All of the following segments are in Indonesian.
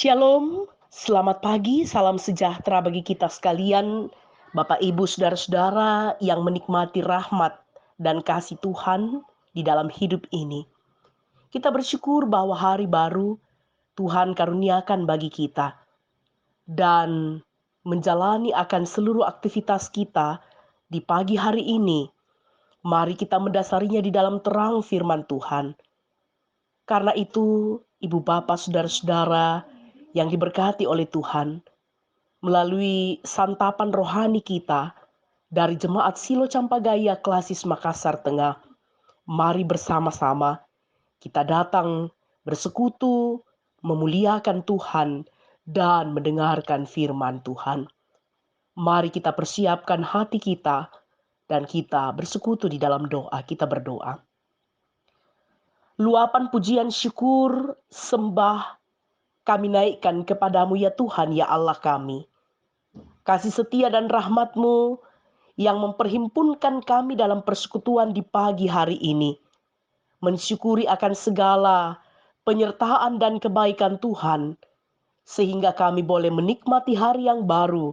Shalom, selamat pagi, salam sejahtera bagi kita sekalian, Bapak Ibu Saudara-saudara yang menikmati rahmat dan kasih Tuhan di dalam hidup ini. Kita bersyukur bahwa hari baru Tuhan karuniakan bagi kita dan menjalani akan seluruh aktivitas kita di pagi hari ini. Mari kita mendasarinya di dalam terang firman Tuhan. Karena itu, Ibu Bapak Saudara-saudara yang diberkati oleh Tuhan, melalui santapan rohani kita dari Jemaat Silo Campagaya Klasis Makassar Tengah, mari bersama-sama kita datang bersekutu, memuliakan Tuhan, dan mendengarkan firman Tuhan. Mari kita persiapkan hati kita, dan kita bersekutu di dalam doa, kita berdoa. Luapan pujian syukur, sembah, kami naikkan kepadamu ya Tuhan, ya Allah kami. Kasih setia dan rahmat-Mu yang memperhimpunkan kami dalam persekutuan di pagi hari ini. Mensyukuri akan segala penyertaan dan kebaikan Tuhan, sehingga kami boleh menikmati hari yang baru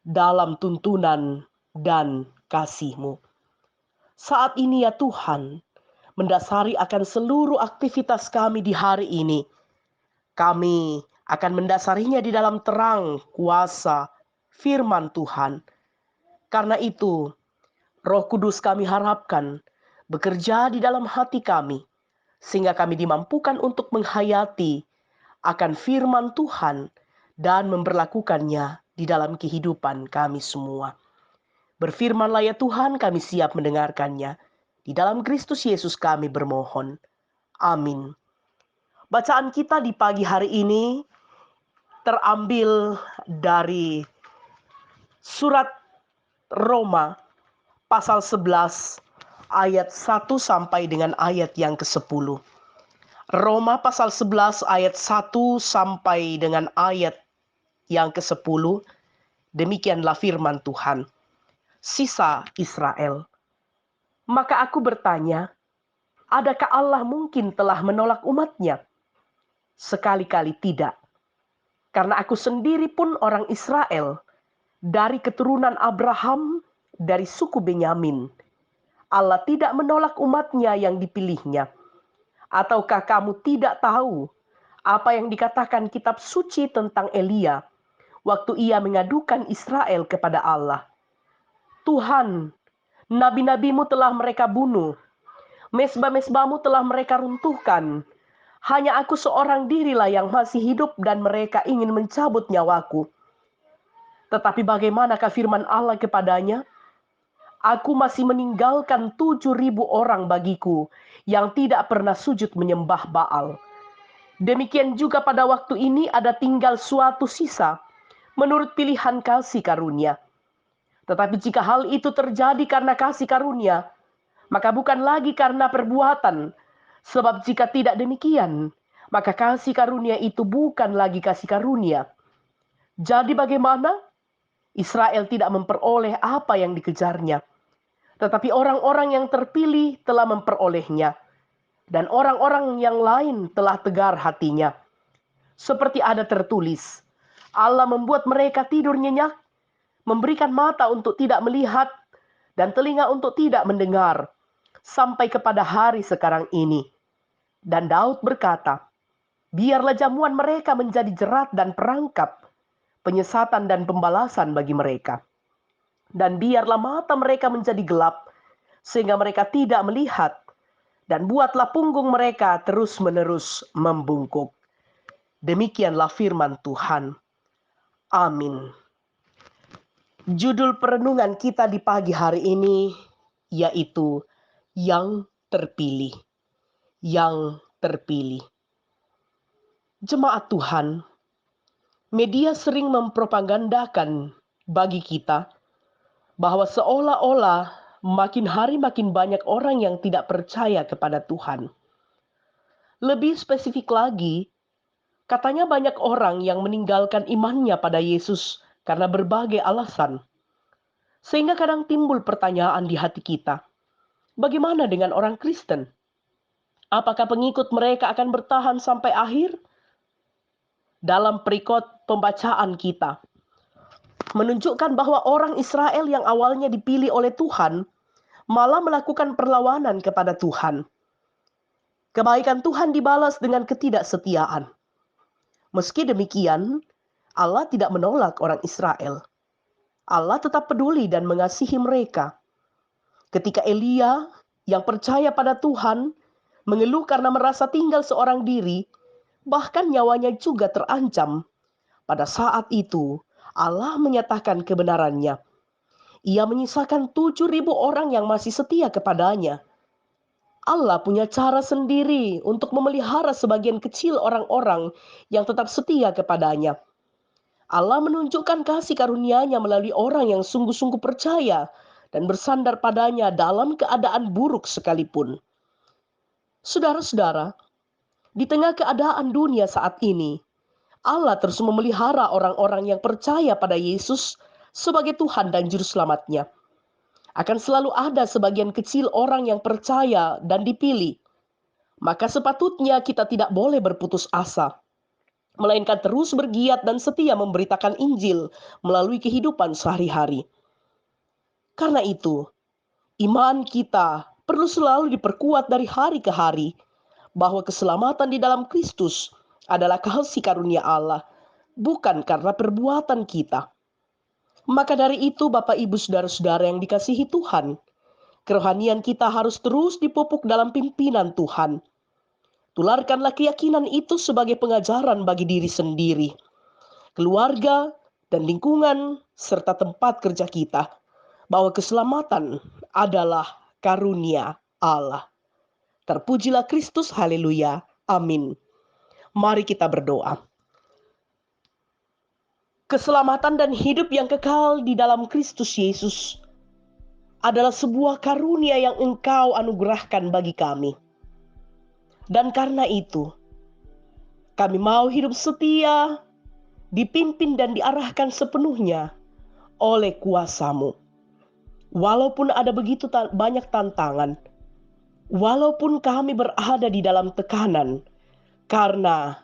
dalam tuntunan dan kasih-Mu. Saat ini ya Tuhan, mendasari akan seluruh aktivitas kami di hari ini. Kami akan mendasarinya di dalam terang kuasa firman Tuhan. Karena itu, Roh Kudus kami harapkan bekerja di dalam hati kami, sehingga kami dimampukan untuk menghayati akan firman Tuhan dan memberlakukannya di dalam kehidupan kami semua. Berfirmanlah ya Tuhan, kami siap mendengarkannya. Di dalam Kristus Yesus kami bermohon. Amin. Bacaan kita di pagi hari ini terambil dari surat Roma pasal 11 ayat 1 sampai dengan ayat yang ke-10. Roma pasal 11 ayat 1 sampai dengan ayat yang ke-10. Demikianlah firman Tuhan. Sisa Israel. Maka aku bertanya, adakah Allah mungkin telah menolak umatnya? Sekali-kali tidak. Karena aku sendiri pun orang Israel, dari keturunan Abraham, dari suku Benyamin. Allah tidak menolak umatnya yang dipilihnya. Ataukah kamu tidak tahu apa yang dikatakan kitab suci tentang Elia waktu ia mengadukan Israel kepada Allah? Tuhan, nabi-nabimu telah mereka bunuh, mesbah-mesbahmu telah mereka runtuhkan. Hanya aku seorang dirilah yang masih hidup dan mereka ingin mencabut nyawaku. Tetapi bagaimanakah firman Allah kepadanya? Aku masih meninggalkan 7.000 orang bagiku yang tidak pernah sujud menyembah Baal. Demikian juga pada waktu ini ada tinggal suatu sisa menurut pilihan kasih karunia. Tetapi jika hal itu terjadi karena kasih karunia, maka bukan lagi karena perbuatan. Sebab jika tidak demikian, maka kasih karunia itu bukan lagi kasih karunia. Jadi bagaimana? Israel tidak memperoleh apa yang dikejarnya. Tetapi orang-orang yang terpilih telah memperolehnya. Dan orang-orang yang lain telah tegar hatinya. Seperti ada tertulis, Allah membuat mereka tidur nyenyak, memberikan mata untuk tidak melihat, dan telinga untuk tidak mendengar, sampai kepada hari sekarang ini. Dan Daud berkata, biarlah jamuan mereka menjadi jerat dan perangkap, penyesatan dan pembalasan bagi mereka. Dan biarlah mata mereka menjadi gelap, sehingga mereka tidak melihat, dan buatlah punggung mereka terus-menerus membungkuk. Demikianlah firman Tuhan. Amin. Judul perenungan kita di pagi hari ini yaitu yang terpilih. Yang terpilih. Jemaat Tuhan, media sering mempropagandakan bagi kita bahwa seolah-olah makin hari makin banyak orang yang tidak percaya kepada Tuhan. Lebih spesifik lagi, katanya banyak orang yang meninggalkan imannya pada Yesus karena berbagai alasan. Sehingga kadang timbul pertanyaan di hati kita, bagaimana dengan orang Kristen? Apakah pengikut mereka akan bertahan sampai akhir? dalam perikop pembacaan kita. Menunjukkan bahwa orang Israel yang awalnya dipilih oleh Tuhan malah melakukan perlawanan kepada Tuhan. Kebaikan Tuhan dibalas dengan ketidaksetiaan. Meski demikian, Allah tidak menolak orang Israel. Allah tetap peduli dan mengasihi mereka. Ketika Elia yang percaya pada Tuhan mengeluh karena merasa tinggal seorang diri, bahkan nyawanya juga terancam. Pada saat itu, Allah menyatakan kebenarannya. Ia menyisakan 7.000 orang yang masih setia kepadanya. Allah punya cara sendiri untuk memelihara sebagian kecil orang-orang yang tetap setia kepadanya. Allah menunjukkan kasih karunia-Nya melalui orang yang sungguh-sungguh percaya dan bersandar padanya dalam keadaan buruk sekalipun. Saudara-saudara, di tengah keadaan dunia saat ini, Allah terus memelihara orang-orang yang percaya pada Yesus sebagai Tuhan dan Juru Selamatnya. Akan selalu ada sebagian kecil orang yang percaya dan dipilih. Maka sepatutnya kita tidak boleh berputus asa, melainkan terus bergiat dan setia memberitakan Injil melalui kehidupan sehari-hari. Karena itu, iman kita perlu selalu diperkuat dari hari ke hari, bahwa keselamatan di dalam Kristus adalah kasih karunia Allah, bukan karena perbuatan kita. Maka dari itu Bapak Ibu Saudara-saudara yang dikasihi Tuhan, kerohanian kita harus terus dipupuk dalam pimpinan Tuhan. Tularkanlah keyakinan itu sebagai pengajaran bagi diri sendiri, keluarga, dan lingkungan, serta tempat kerja kita, bahwa keselamatan adalah karunia Allah. Terpujilah Kristus, haleluya, amin. Mari kita berdoa. Keselamatan dan hidup yang kekal di dalam Kristus Yesus adalah sebuah karunia yang Engkau anugerahkan bagi kami. Dan karena itu, kami mau hidup setia, dipimpin dan diarahkan sepenuhnya oleh kuasa-Mu. Walaupun ada begitu banyak tantangan, walaupun kami berada di dalam tekanan karena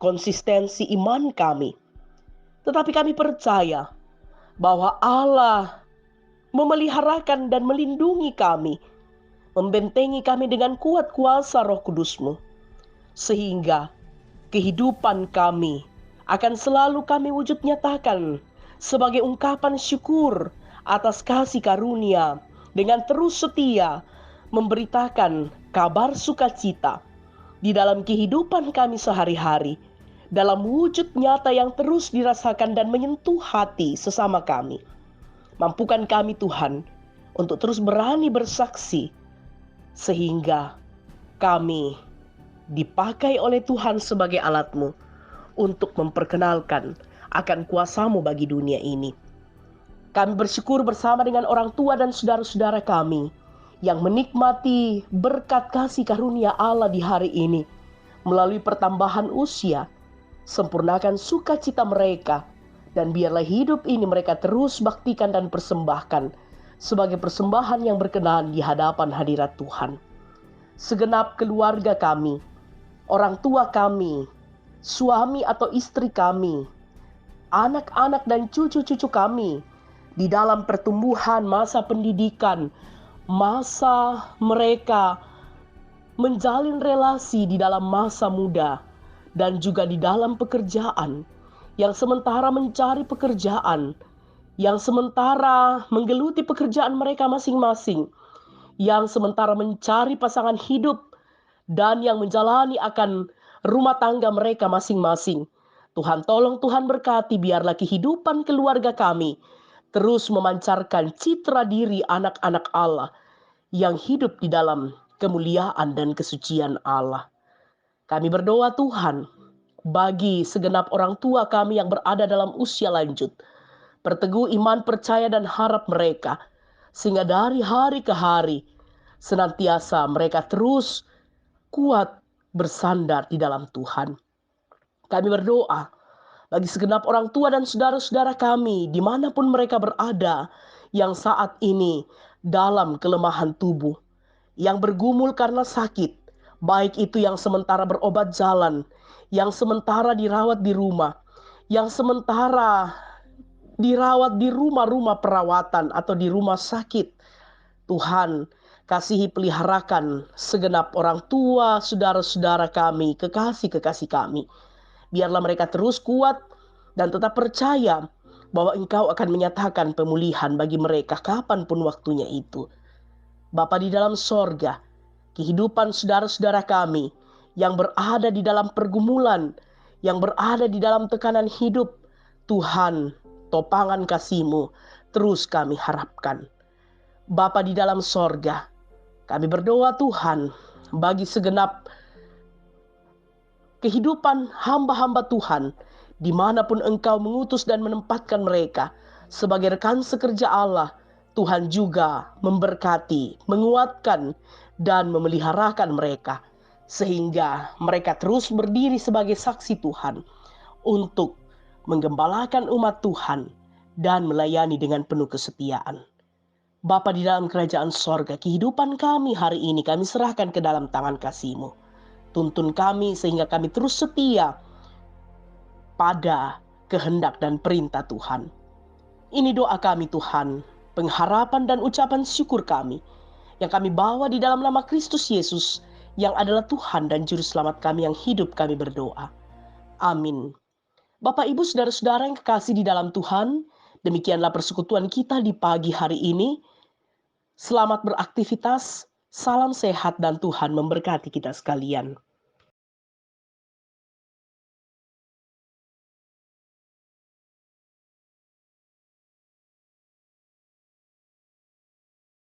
konsistensi iman kami, tetapi kami percaya bahwa Allah memeliharakan dan melindungi kami, membentengi kami dengan kuat kuasa Roh Kudus-Mu, sehingga kehidupan kami akan selalu kami wujud nyatakan sebagai ungkapan syukur atas kasih karunia, dengan terus setia memberitakan kabar sukacita di dalam kehidupan kami sehari-hari, dalam wujud nyata yang terus dirasakan dan menyentuh hati sesama kami. Mampukan kami Tuhan untuk terus berani bersaksi, sehingga kami dipakai oleh Tuhan sebagai alat-Mu untuk memperkenalkan akan kuasa-Mu bagi dunia ini. Kami bersyukur bersama dengan orang tua dan saudara-saudara kami yang menikmati berkat kasih karunia Allah di hari ini melalui pertambahan usia. Sempurnakan sukacita mereka, dan biarlah hidup ini mereka terus baktikan dan persembahkan sebagai persembahan yang berkenan di hadapan hadirat Tuhan. Segenap keluarga kami, orang tua kami, suami atau istri kami, anak-anak dan cucu-cucu kami, di dalam pertumbuhan masa pendidikan, masa mereka menjalin relasi di dalam masa muda, dan juga di dalam pekerjaan, yang sementara mencari pekerjaan, yang sementara menggeluti pekerjaan mereka masing-masing, yang sementara mencari pasangan hidup, dan yang menjalani akan rumah tangga mereka masing-masing. Tuhan tolong, Tuhan berkati, biarlah kehidupan keluarga kami terus memancarkan citra diri anak-anak Allah yang hidup di dalam kemuliaan dan kesucian Allah. Kami berdoa Tuhan, bagi segenap orang tua kami yang berada dalam usia lanjut, perteguh iman, percaya, dan harap mereka, sehingga dari hari ke hari, senantiasa mereka terus kuat bersandar di dalam Tuhan. Kami berdoa bagi segenap orang tua dan saudara-saudara kami, dimanapun mereka berada, yang saat ini dalam kelemahan tubuh, yang bergumul karena sakit, baik itu yang sementara berobat jalan, yang sementara dirawat di rumah, yang sementara dirawat di rumah-rumah perawatan atau di rumah sakit. Tuhan, kasihi peliharakan segenap orang tua, saudara-saudara kami, kekasih-kekasih kami. Biarlah mereka terus kuat dan tetap percaya bahwa Engkau akan menyatakan pemulihan bagi mereka kapanpun waktunya itu. Bapa di dalam sorga, kehidupan saudara-saudara kami yang berada di dalam pergumulan, yang berada di dalam tekanan hidup, Tuhan, topangan kasih-Mu terus kami harapkan. Bapa di dalam sorga, kami berdoa Tuhan bagi segenap kehidupan hamba-hamba Tuhan, dimanapun Engkau mengutus dan menempatkan mereka sebagai rekan sekerja Allah. Tuhan juga memberkati, menguatkan, dan memeliharakan mereka, sehingga mereka terus berdiri sebagai saksi Tuhan untuk menggembalakan umat Tuhan dan melayani dengan penuh kesetiaan. Bapa di dalam kerajaan sorga, kehidupan kami hari ini kami serahkan ke dalam tangan kasih-Mu. Tuntun kami sehingga kami terus setia pada kehendak dan perintah Tuhan. Ini doa kami Tuhan, pengharapan dan ucapan syukur kami yang kami bawa di dalam nama Kristus Yesus yang adalah Tuhan dan Juru Selamat kami yang hidup, kami berdoa. Amin. Bapak, Ibu, saudara-saudara yang kekasih di dalam Tuhan, demikianlah persekutuan kita di pagi hari ini. Selamat beraktivitas, salam sehat dan Tuhan memberkati kita sekalian.